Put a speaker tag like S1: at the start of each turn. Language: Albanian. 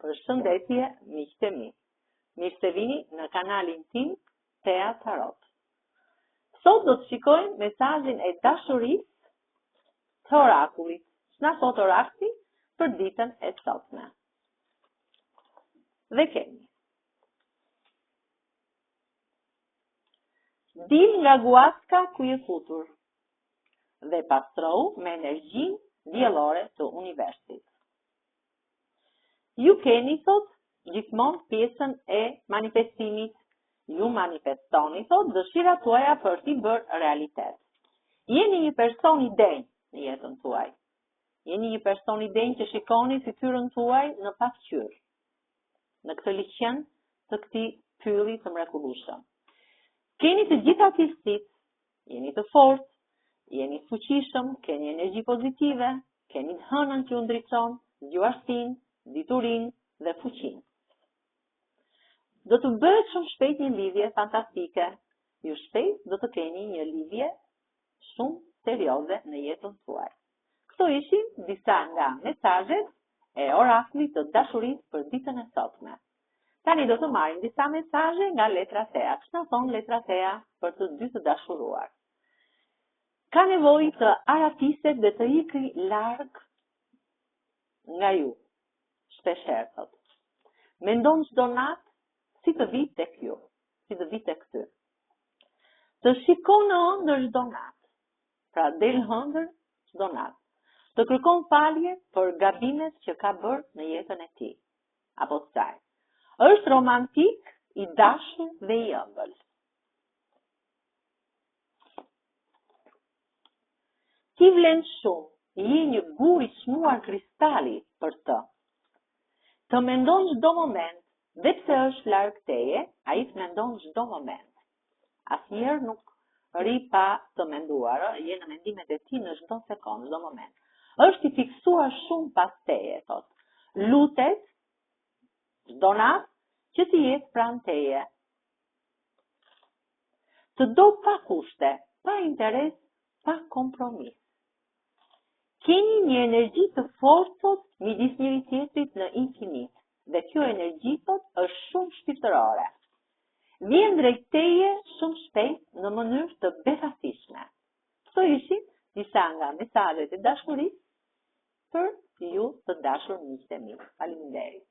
S1: Përshëndetje, miqtë e mi. Mirë se vini në kanalin tim Tea Tarot. Sot do të shikojmë mesazhin e dashurisë të orakullit. Ç'na thot orakuli për ditën e sotme. Dhe kemi. Dil nga guaska ku je futur dhe pastrohu me energjinë diellore të universit. Ju keni thot gjithmonë pjesën e manifestimit. Ju manifestoni thot dëshirat tuaja për t'i bërë realitet. Jeni një person i denj në jetën tuaj. Jeni një person i denj që shikoni fytyrën tuaj në pasqyrë. Në këtë liqen të këtij pylli të mrekullueshëm. Keni të gjitha cilësitë, jeni të fortë, jeni të fuqishëm, keni energji pozitive, keni të hënën që ju ndriçon, zgjuarsinë, diturinë dhe fuqinë. Do të bëhet shumë shpejt një lidhje fantastike. Ju shpejt do të keni një lidhje shumë serioze në jetën tuaj. Këto ishin disa nga mesazhet e orakullit të dashurisë për ditën e sotme. Tani do të marrim disa mesazhe nga letra Thea. Ç'na thon letra Thea për të dy të dashuruar? Ka nevojë të arapiset dhe të ikri larg nga ju. Shpeshherë thot. Mendon çdo natë si të vi tek ju, si të vi tek ty. Të shikon në ëndër çdo natë. Pra del ëndër çdo natë. Të kërkon falje për gabimet që ka bërë në jetën e tij. Apo të saj. Është romantik, i dashur dhe i ëmbël. Ti vlen shumë, je një gur i çmuar kristali për të. Të mendon çdo moment, dhe pse është larg teje, ai të mendon çdo moment. Asnjëherë nuk ri pa të menduar, je në mendimet e tij në çdo sekond, çdo moment. Është i fiksuar shumë pas teje, thot. Lutet çdo natë që ti jetë pranë teje. Të do pa kushte, pa interes, pa kompromis. Keni një energji të fortë midis njëri tjetrit në infinit, dhe kjo energji është shumë shpirtërore. Vjen drejt teje shumë shpejt në mënyrë të befasishme. Këto ishin disa nga mesazhet e dashurisë për ju të dashur miqtë e mi. Faleminderit.